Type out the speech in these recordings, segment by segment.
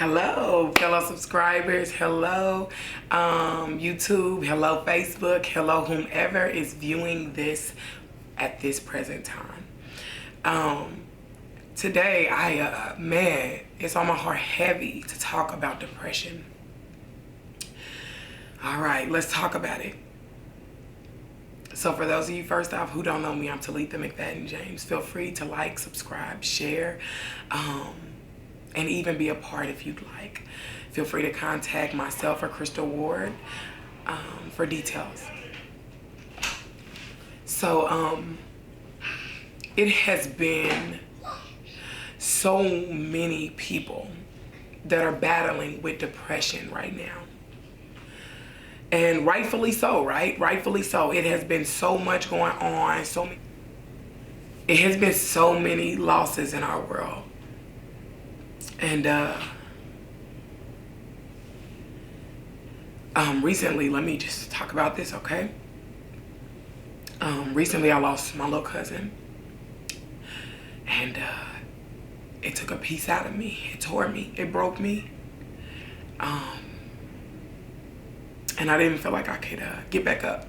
Hello, fellow subscribers. Hello, YouTube. Hello, Facebook. Hello, whomever is viewing this at this present time. Today, man, it's on my heart heavy to talk about depression. All right, let's talk about it. So for those of you first off who don't know me, I'm Talitha Mcfadden James. Feel free to like, subscribe, share, and even be a part if you'd like. Feel free to contact myself or Crystal Ward for details. So it has been so many people that are battling with depression right now. And rightfully so, right? Rightfully so. It has been so much going on. It has been so many losses in our world. And recently, let me just talk about this, okay? Recently I lost my little cousin. And it took a piece out of me. It tore me. It broke me. And I didn't feel like I could get back up.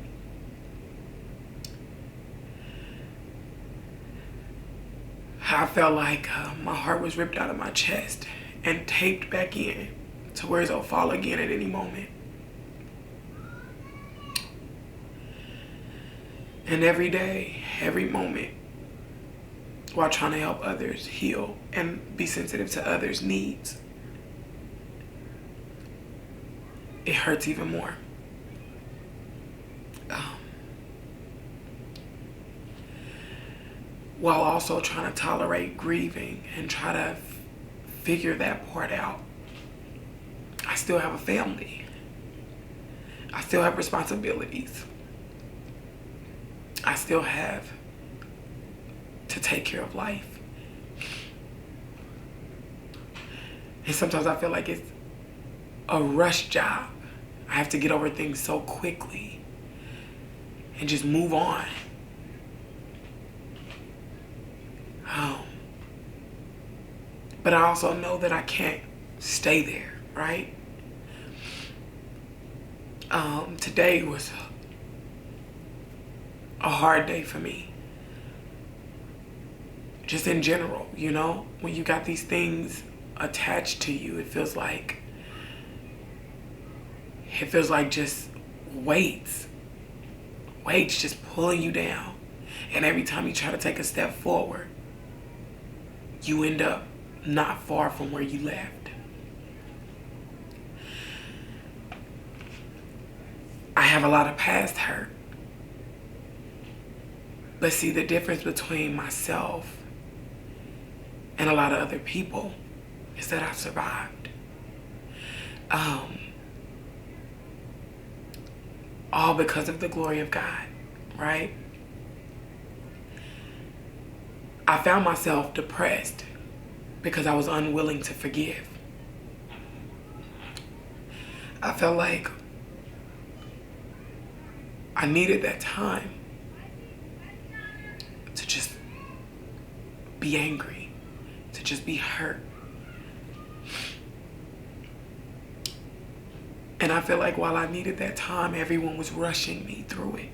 I felt like my heart was ripped out of my chest and taped back in to where it'll fall again at any moment. And every day, every moment, while trying to help others heal and be sensitive to others' needs, it hurts even more. While also trying to tolerate grieving and try to figure that part out, I still have a family. I still have responsibilities. I still have to take care of life. And sometimes I feel like it's a rush job. I have to get over things so quickly and just move on. But I also know that I can't stay there, right? Today was a hard day for me. Just in general, you know? When you got these things attached to you, it feels like just weights just pulling you down. And every time you try to take a step forward, you end up not far from where you left. I have a lot of past hurt. But see, the difference between myself and a lot of other people is that I survived. All because of the glory of God, right? I found myself depressed because I was unwilling to forgive. I felt like I needed that time to just be angry, to just be hurt. And I feel like while I needed that time, everyone was rushing me through it.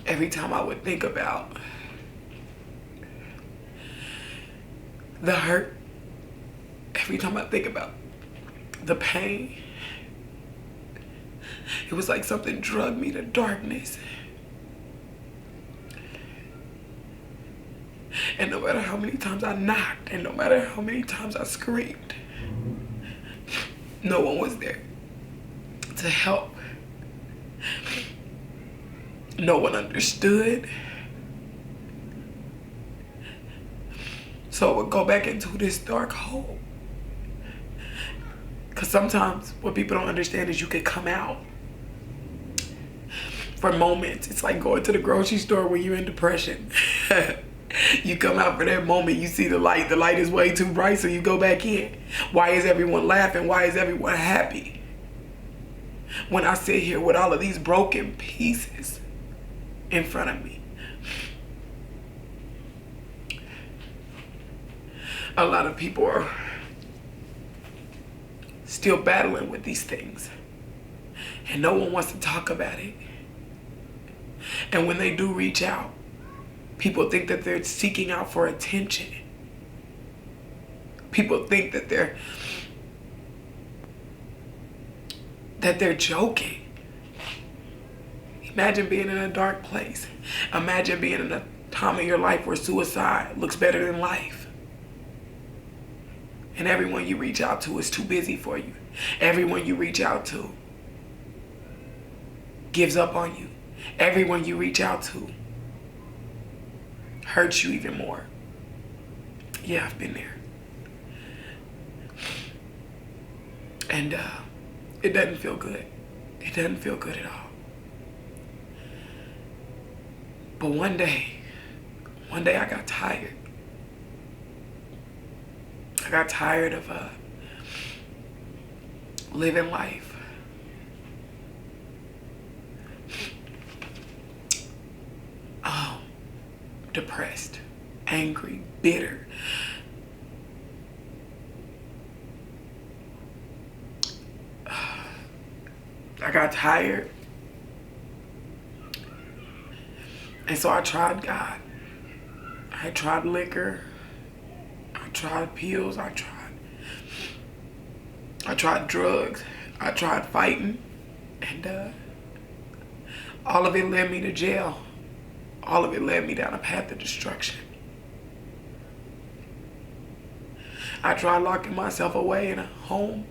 Every time I would think about the hurt, every time I think about the pain, it was like something drugged me to darkness. And no matter how many times I knocked, and no matter how many times I screamed, no one was there to help. No one understood. So I would go back into this dark hole. Because sometimes what people don't understand is you could come out for moments. It's like going to the grocery store when you're in depression. You come out for that moment, you see the light. The light is way too bright, so you go back in. Why is everyone laughing? Why is everyone happy? When I sit here with all of these broken pieces in front of me. A lot of people are still battling with these things, and no one wants to talk about it. And when they do reach out, people think that they're seeking out for attention. People think that they're joking. Imagine being in a dark place. Imagine being in a time in your life where suicide looks better than life. And everyone you reach out to is too busy for you. Everyone you reach out to gives up on you. Everyone you reach out to hurts you even more. Yeah, I've been there. And it doesn't feel good. It doesn't feel good at all. But one day I got tired. I got tired of living life. Depressed, angry, bitter. I got tired. And so I tried God. I tried liquor. I tried pills. I tried drugs. I tried fighting. And all of it led me to jail. All of it led me down a path of destruction. I tried locking myself away in a home.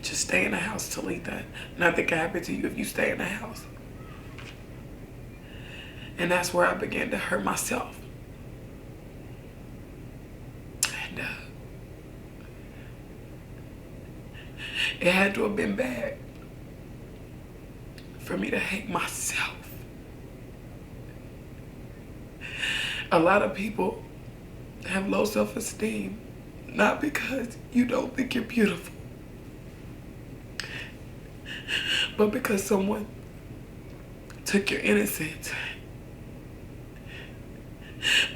Just stay in the house, Talitha. Nothing can happen to you if you stay in the house. And that's where I began to hurt myself. And it had to have been bad for me to hate myself. A lot of people have low self-esteem, not because you don't think you're beautiful, but because someone took your innocence.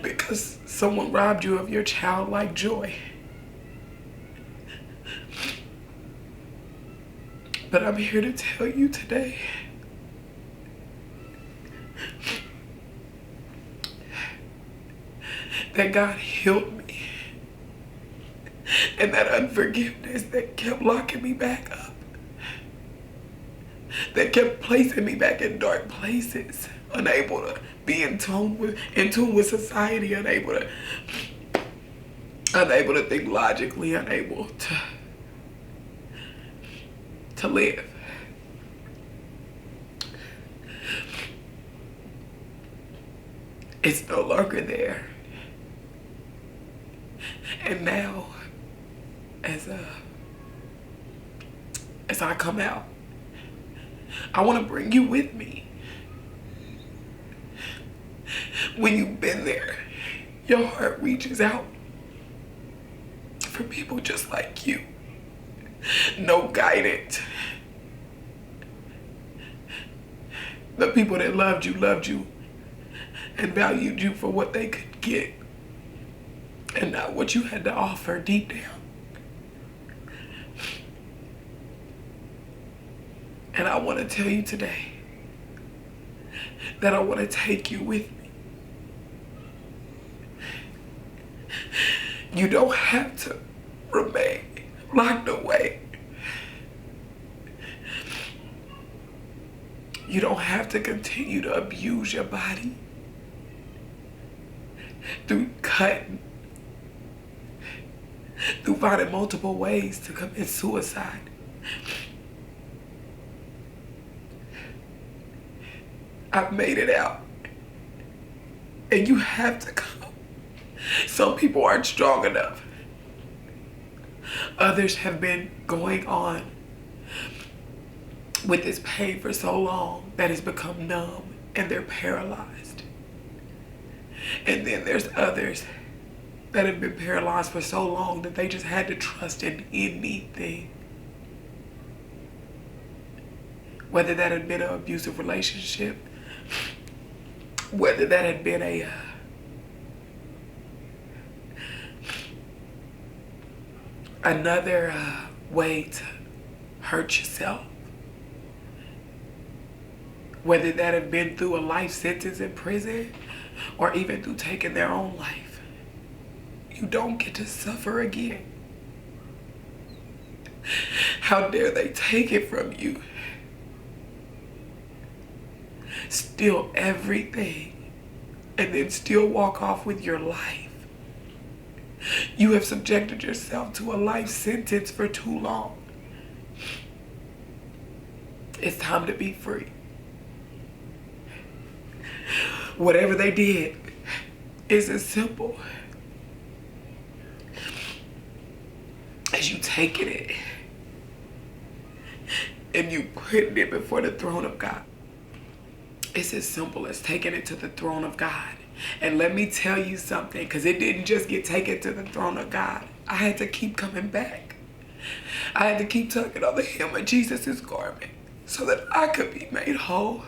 Because someone robbed you of your childlike joy. But I'm here to tell you today that God healed me. And that unforgiveness that kept locking me back up, that kept placing me back in dark places, unable to be in tune with society, unable to think logically, unable to live. It's no longer there. And now, as I come out, I want to bring you with me. When you've been there, your heart reaches out for people just like you. No guidance. The people that loved you and valued you for what they could get and not what you had to offer deep down. And I want to tell you today that I want to take you with me. You don't have to remain locked away. You don't have to continue to abuse your body through cutting, through finding multiple ways to commit suicide. I've made it out, and you have to come. Some people aren't strong enough. Others have been going on with this pain for so long that it's become numb and they're paralyzed. And then there's others that have been paralyzed for so long that they just had to trust in anything. Whether that had been an abusive relationship, whether that had been Another way to hurt yourself, whether that have been through a life sentence in prison or even through taking their own life, you don't get to suffer again. How dare they take it from you? Steal everything and then still walk off with your life. You have subjected yourself to a life sentence for too long. It's time to be free. Whatever they did is as simple as you taking it and you putting it before the throne of God. It's as simple as taking it to the throne of God. And let me tell you something, because it didn't just get taken to the throne of God. I had to keep coming back. I had to keep tugging on the hem of Jesus' garment so that I could be made whole.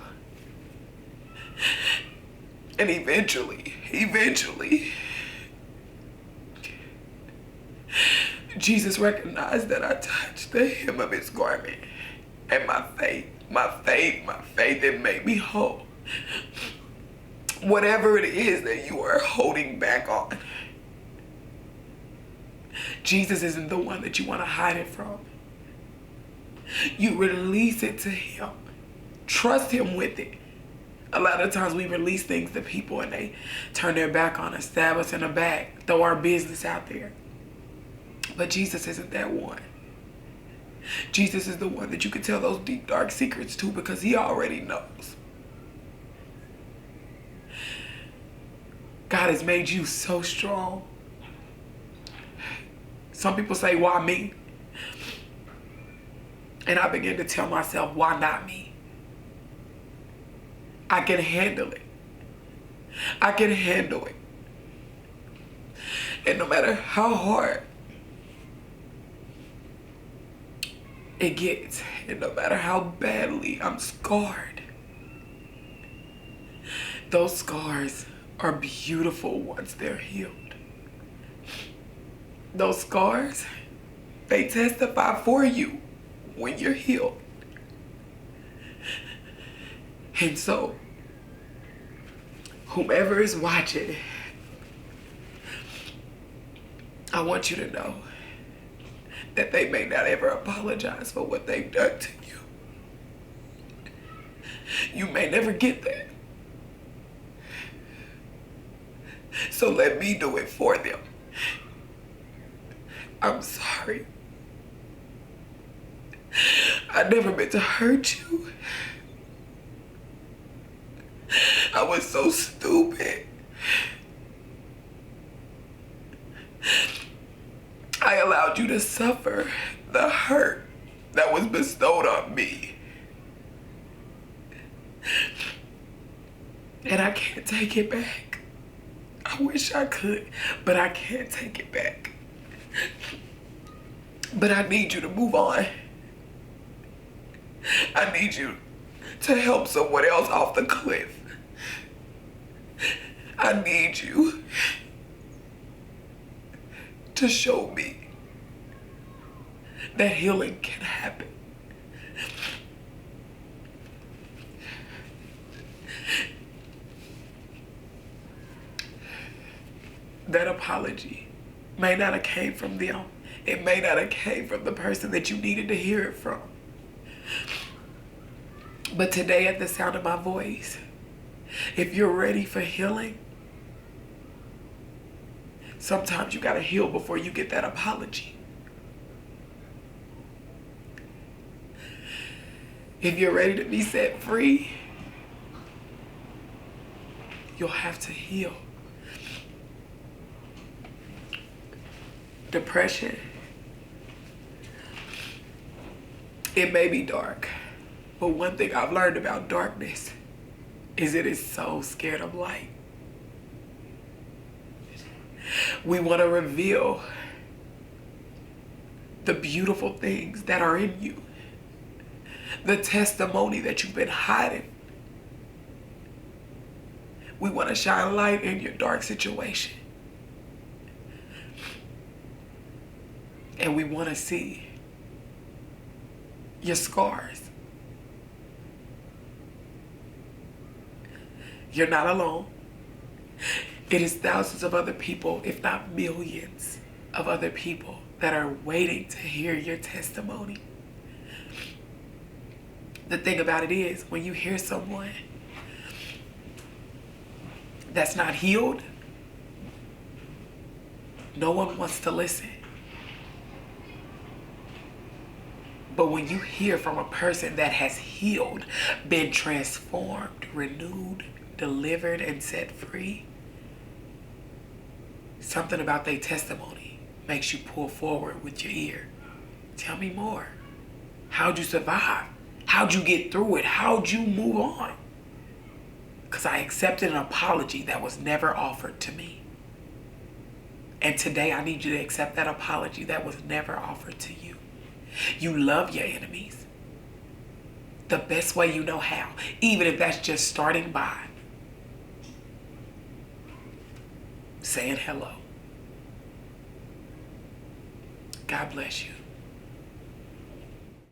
And eventually, Jesus recognized that I touched the hem of his garment. And my faith, it made me whole. Whatever it is that you are holding back on, Jesus isn't the one that you want to hide it from. You release it to him. Trust him with it. A lot of times we release things to people and they turn their back on us, stab us in the back, throw our business out there. But Jesus isn't that one. Jesus is the one that you can tell those deep, dark secrets to because he already knows. God has made you so strong. Some people say, why me? And I begin to tell myself, why not me? I can handle it. I can handle it. And no matter how hard it gets, and no matter how badly I'm scarred, those scars are beautiful once they're healed. Those scars, they testify for you when you're healed. And so, whomever is watching, I want you to know that they may not ever apologize for what they've done to you. You may never get that. So let me do it for them. I'm sorry. I never meant to hurt you. I was so stupid. I allowed you to suffer the hurt that was bestowed on me. And I can't take it back. I wish I could, but I can't take it back. But I need you to move on. I need you to help someone else off the cliff. I need you to show me that healing can happen. That apology may not have came from them. It may not have came from the person that you needed to hear it from. But today, at the sound of my voice, if you're ready for healing, sometimes you gotta heal before you get that apology. If you're ready to be set free, you'll have to heal. Depression, it may be dark, but one thing I've learned about darkness is it is so scared of light. We want to reveal the beautiful things that are in you, the testimony that you've been hiding. We want to shine light in your dark situation. And we want to see your scars. You're not alone. It is thousands of other people, if not millions of other people, that are waiting to hear your testimony. The thing about it is, when you hear someone that's not healed, no one wants to listen. But when you hear from a person that has healed, been transformed, renewed, delivered, and set free, something about their testimony makes you pull forward with your ear. Tell me more. How'd you survive? How'd you get through it? How'd you move on? Because I accepted an apology that was never offered to me. And today I need you to accept that apology that was never offered to you. You love your enemies the best way you know how, even if that's just starting by saying hello. God bless you.